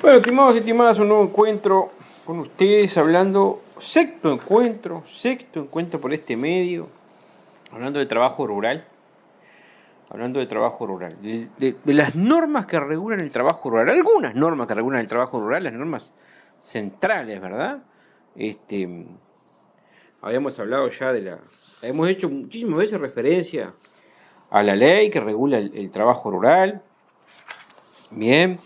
Bueno, estimados y estimadas, un nuevo encuentro con ustedes, hablando, sexto encuentro por este medio, hablando de trabajo rural, de las normas que regulan el trabajo rural, algunas normas que regulan el trabajo rural, las normas centrales, ¿verdad? Habíamos hablado ya hemos hecho muchísimas veces referencia a la ley que regula el trabajo rural, bien.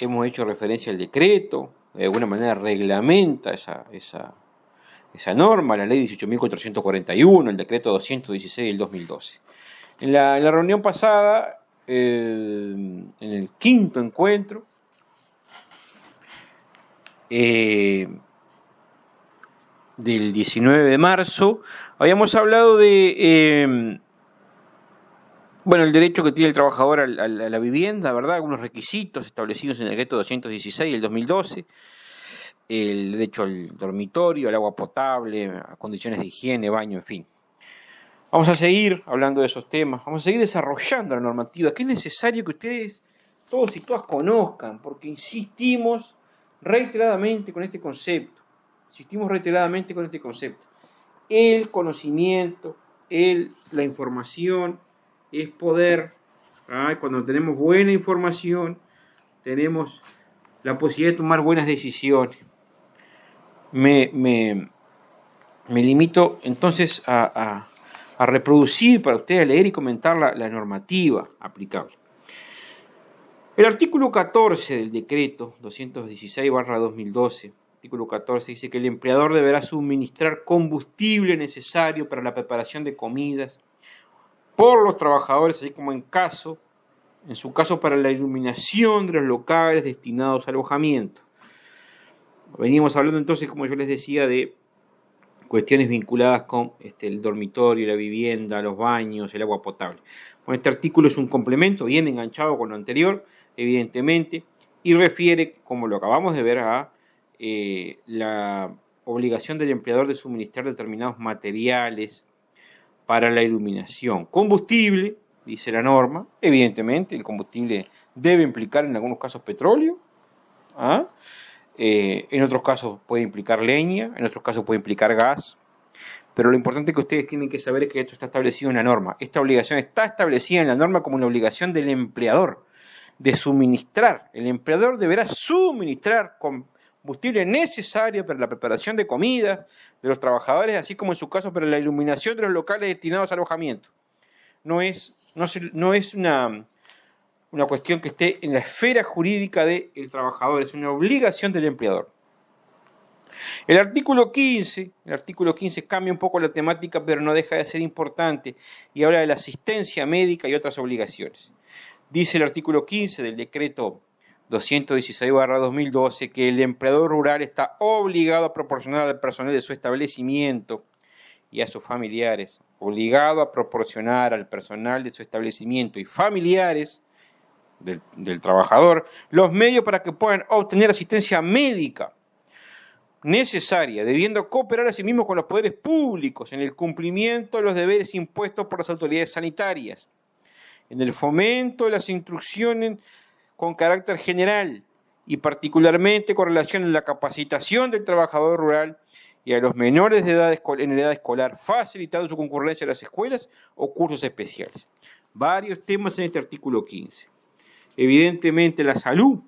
Hemos hecho referencia al decreto, de alguna manera reglamenta esa norma, la ley 18.441, el decreto 216 del 2012. En la reunión pasada, en el quinto encuentro, del 19 de marzo, habíamos hablado de el derecho que tiene el trabajador a la vivienda, ¿verdad? Algunos requisitos establecidos en el decreto 216 del 2012, el derecho al dormitorio, al agua potable, a condiciones de higiene, baño, en fin. Vamos a seguir hablando de esos temas, vamos a seguir desarrollando la normativa, que es necesario que ustedes, todos y todas, conozcan, porque insistimos reiteradamente con este concepto. El conocimiento, la información, es poder. Cuando tenemos buena información, tenemos la posibilidad de tomar buenas decisiones. Me limito entonces a reproducir para ustedes, a leer y comentar la normativa aplicable. El artículo 14 del decreto 216/2012, artículo 14, dice que el empleador deberá suministrar combustible necesario para la preparación de comidas por los trabajadores, así como en su caso para la iluminación de los locales destinados a alojamiento. Venimos hablando entonces, como yo les decía, de cuestiones vinculadas con el dormitorio, la vivienda, los baños, el agua potable. Bueno, este artículo es un complemento bien enganchado con lo anterior, evidentemente, y refiere, como lo acabamos de ver, a la obligación del empleador de suministrar determinados materiales para la iluminación. Combustible, dice la norma, evidentemente el combustible debe implicar en algunos casos petróleo, en otros casos puede implicar leña, en otros casos puede implicar gas, pero lo importante que ustedes tienen que saber es que esto está establecido en la norma. Esta obligación está establecida en la norma como una obligación del empleador de suministrar. El empleador deberá suministrar combustible necesario para la preparación de comida de los trabajadores, así como en su caso para la iluminación de los locales destinados a alojamiento. No es una cuestión que esté en la esfera jurídica del trabajador, es una obligación del empleador. El artículo 15 cambia un poco la temática, pero no deja de ser importante, y habla de la asistencia médica y otras obligaciones. Dice el artículo 15 del decreto 216/2012 que el empleador rural está obligado a proporcionar al personal de su establecimiento y a sus familiares, y familiares del trabajador, los medios para que puedan obtener asistencia médica necesaria, debiendo cooperar asimismo con los poderes públicos en el cumplimiento de los deberes impuestos por las autoridades sanitarias, en el fomento de las instrucciones con carácter general y particularmente con relación a la capacitación del trabajador rural y a los menores de edad en edad escolar, facilitando su concurrencia a las escuelas o cursos especiales. Varios temas en este artículo 15. Evidentemente la salud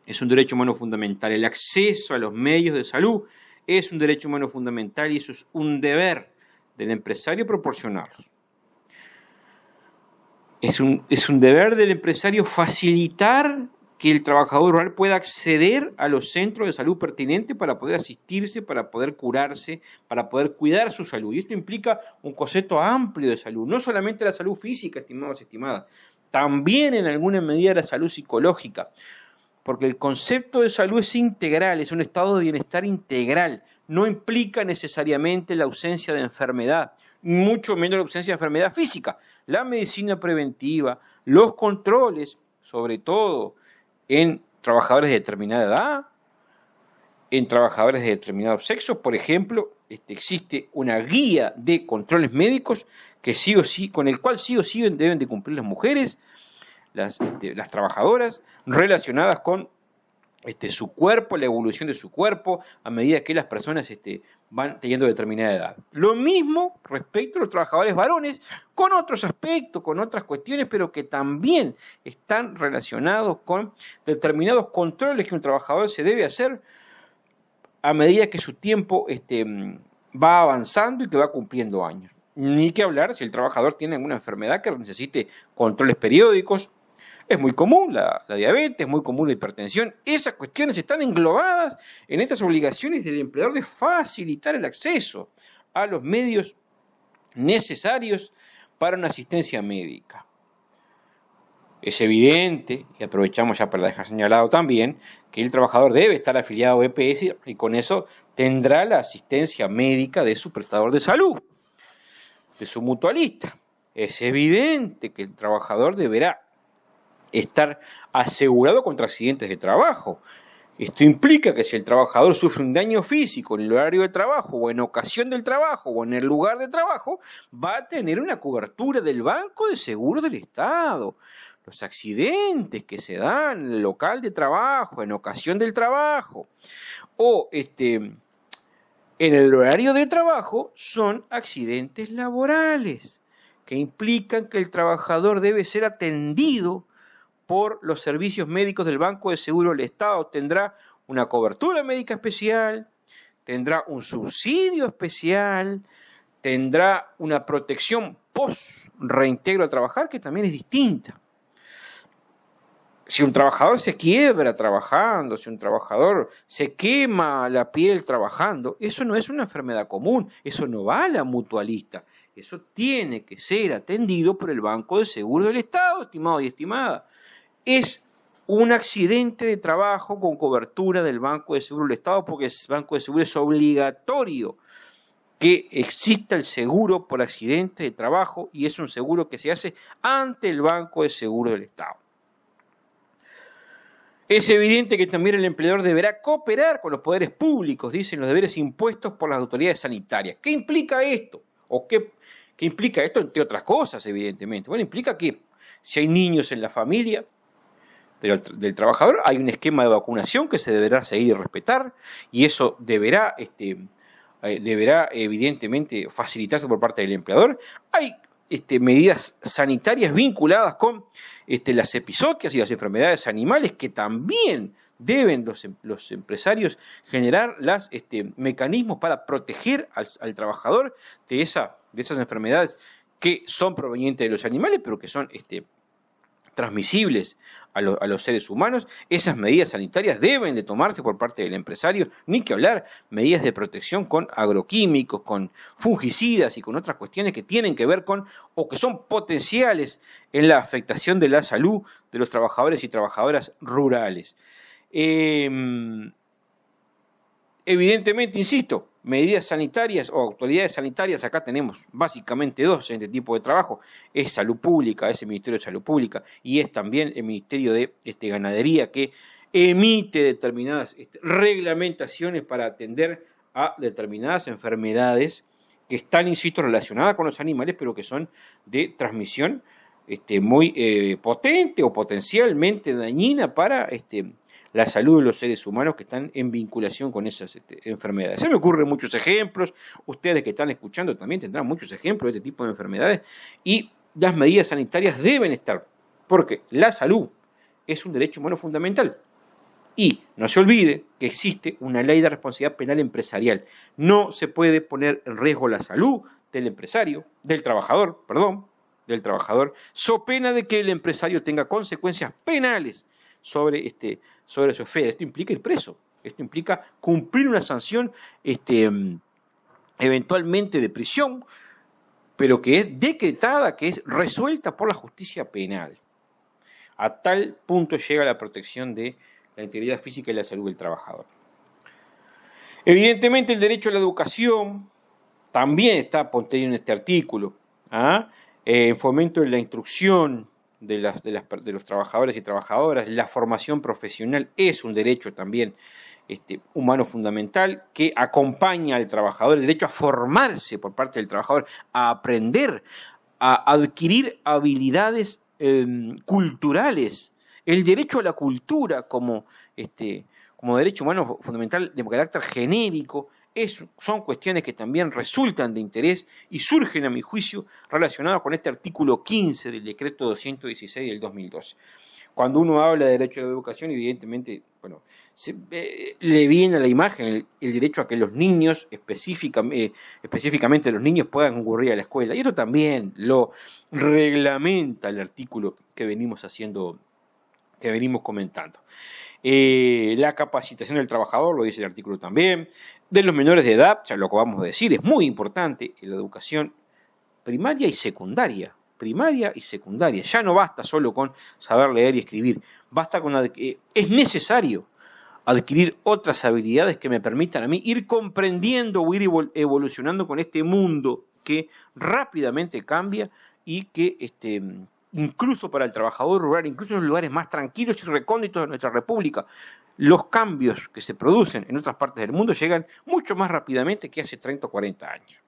es un derecho humano fundamental, el acceso a los medios de salud es un derecho humano fundamental y eso es un deber del empresario proporcionarlos. Es un deber del empresario facilitar que el trabajador rural pueda acceder a los centros de salud pertinentes para poder asistirse, para poder curarse, para poder cuidar su salud. Y esto implica un concepto amplio de salud, no solamente la salud física, estimados y estimadas, también en alguna medida la salud psicológica, porque el concepto de salud es integral, es un estado de bienestar integral, no implica necesariamente la ausencia de enfermedad, mucho menos la ausencia de enfermedad física. La medicina preventiva, los controles, sobre todo en trabajadores de determinada edad, en trabajadores de determinados sexos, por ejemplo, existe una guía de controles médicos que con el cual sí o sí deben de cumplir las mujeres, las trabajadoras relacionadas con su cuerpo, la evolución de su cuerpo, a medida que las personas van teniendo determinada edad. Lo mismo respecto a los trabajadores varones, con otros aspectos, con otras cuestiones, pero que también están relacionados con determinados controles que un trabajador se debe hacer a medida que su tiempo va avanzando y que va cumpliendo años. Ni que hablar si el trabajador tiene alguna enfermedad que necesite controles periódicos. Es muy común la diabetes, es muy común la hipertensión. Esas cuestiones están englobadas en estas obligaciones del empleador de facilitar el acceso a los medios necesarios para una asistencia médica. Es evidente, y aprovechamos ya para dejar señalado también, que el trabajador debe estar afiliado a EPS y con eso tendrá la asistencia médica de su prestador de salud, de su mutualista. Es evidente que el trabajador deberá estar asegurado contra accidentes de trabajo. Esto implica que si el trabajador sufre un daño físico en el horario de trabajo o en ocasión del trabajo o en el lugar de trabajo, va a tener una cobertura del Banco de Seguros del Estado. Los accidentes que se dan en el local de trabajo, en ocasión del trabajo o en el horario de trabajo son accidentes laborales que implican que el trabajador debe ser atendido por los servicios médicos del Banco de Seguro del Estado. Tendrá una cobertura médica especial, tendrá un subsidio especial, tendrá una protección post-reintegro a trabajar que también es distinta. Si un trabajador se quiebra trabajando, si un trabajador se quema la piel trabajando, eso no es una enfermedad común, eso no va a la mutualista, eso tiene que ser atendido por el Banco de Seguro del Estado, estimado y estimada. Es un accidente de trabajo con cobertura del Banco de Seguro del Estado, porque el Banco de Seguro es obligatorio que exista el seguro por accidente de trabajo y es un seguro que se hace ante el Banco de Seguro del Estado. Es evidente que también el empleador deberá cooperar con los poderes públicos, dicen los deberes impuestos por las autoridades sanitarias. ¿Qué implica esto? ¿O qué implica esto entre otras cosas, evidentemente? Bueno, implica que si hay niños en la familia del trabajador, hay un esquema de vacunación que se deberá seguir y respetar, y eso deberá evidentemente facilitarse por parte del empleador. Hay medidas sanitarias vinculadas con las episodias y las enfermedades animales que también deben los empresarios generar los mecanismos para proteger al trabajador de esas enfermedades que son provenientes de los animales, pero que son transmisibles a los seres humanos. Esas medidas sanitarias deben de tomarse por parte del empresario, ni que hablar, medidas de protección con agroquímicos, con fungicidas y con otras cuestiones que tienen que ver con, o que son potenciales en la afectación de la salud de los trabajadores y trabajadoras rurales. Evidentemente, insisto, medidas sanitarias o autoridades sanitarias, acá tenemos básicamente dos en este tipo de trabajo, es Salud Pública, es el Ministerio de Salud Pública y es también el Ministerio de Ganadería que emite determinadas reglamentaciones para atender a determinadas enfermedades que están, insisto, relacionadas con los animales, pero que son de transmisión muy potente o potencialmente dañina para la salud de los seres humanos que están en vinculación con esas enfermedades. Se me ocurren muchos ejemplos, ustedes que están escuchando también tendrán muchos ejemplos de este tipo de enfermedades y las medidas sanitarias deben estar, porque la salud es un derecho humano fundamental. Y no se olvide que existe una ley de responsabilidad penal empresarial. No se puede poner en riesgo la salud del trabajador, so pena de que el empresario tenga consecuencias penales sobre su esfera. Esto implica ir preso, esto implica cumplir una sanción eventualmente de prisión, pero que es decretada, que es resuelta por la justicia penal. A tal punto llega la protección de la integridad física y la salud del trabajador. Evidentemente el derecho a la educación también está contenido en este artículo. En fomento de la instrucción de los trabajadores y trabajadoras, la formación profesional es un derecho también humano fundamental que acompaña al trabajador, el derecho a formarse por parte del trabajador, a aprender, a adquirir habilidades culturales, el derecho a la cultura como derecho humano fundamental de carácter genérico, son cuestiones que también resultan de interés y surgen, a mi juicio, relacionadas con este artículo 15 del decreto 216 del 2012. Cuando uno habla de derecho a la educación, evidentemente, le viene a la imagen el derecho a que los niños, específicamente los niños, puedan concurrir a la escuela. Y esto también lo reglamenta el artículo que venimos comentando. La capacitación del trabajador, lo dice el artículo también. De los menores de edad, ya lo acabamos de decir, es muy importante en la educación primaria y secundaria. Ya no basta solo con saber leer y escribir, es necesario adquirir otras habilidades que me permitan a mí ir comprendiendo o ir evolucionando con este mundo que rápidamente cambia y que incluso para el trabajador rural, incluso en los lugares más tranquilos y recónditos de nuestra república, los cambios que se producen en otras partes del mundo llegan mucho más rápidamente que hace 30 o 40 años.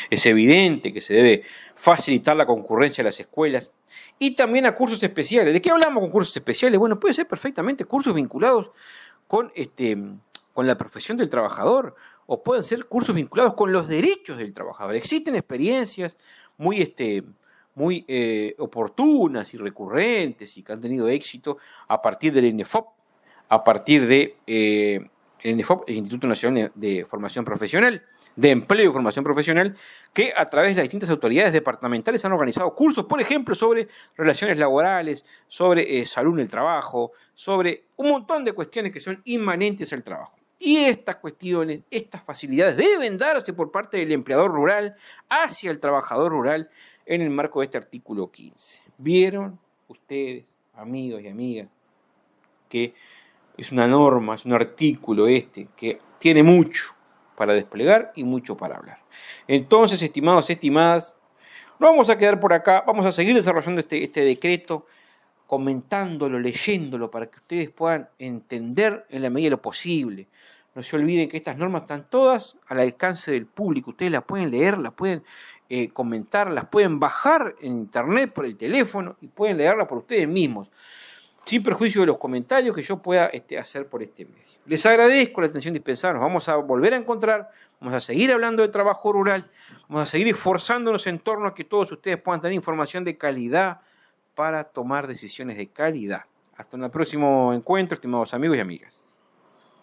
Es evidente que se debe facilitar la concurrencia a las escuelas y también a cursos especiales. ¿De qué hablamos con cursos especiales? Bueno, puede ser perfectamente cursos vinculados con la profesión del trabajador, o pueden ser cursos vinculados con los derechos del trabajador. Existen experiencias muy oportunas y recurrentes y que han tenido éxito a partir del INEFOP, a partir de el INEFOP, el Instituto Nacional de Formación Profesional, de Empleo y Formación Profesional, que a través de las distintas autoridades departamentales han organizado cursos, por ejemplo, sobre relaciones laborales, sobre salud en el trabajo, sobre un montón de cuestiones que son inmanentes al trabajo. Y estas cuestiones, estas facilidades deben darse por parte del empleador rural hacia el trabajador rural en el marco de este artículo 15. ¿Vieron ustedes, amigos y amigas, que es una norma, es un artículo que tiene mucho para desplegar y mucho para hablar? Entonces, estimados, estimadas, no vamos a quedar por acá, vamos a seguir desarrollando este decreto, comentándolo, leyéndolo, para que ustedes puedan entender en la medida de lo posible. No se olviden que estas normas están todas al alcance del público. Ustedes las pueden leer, las pueden comentar, las pueden bajar en internet por el teléfono y pueden leerlas por ustedes mismos, sin perjuicio de los comentarios que yo pueda hacer por este medio. Les agradezco la atención dispensada. Nos vamos a volver a encontrar, vamos a seguir hablando de trabajo rural, vamos a seguir esforzándonos en torno a que todos ustedes puedan tener información de calidad para tomar decisiones de calidad. Hasta un próximo encuentro, estimados amigos y amigas.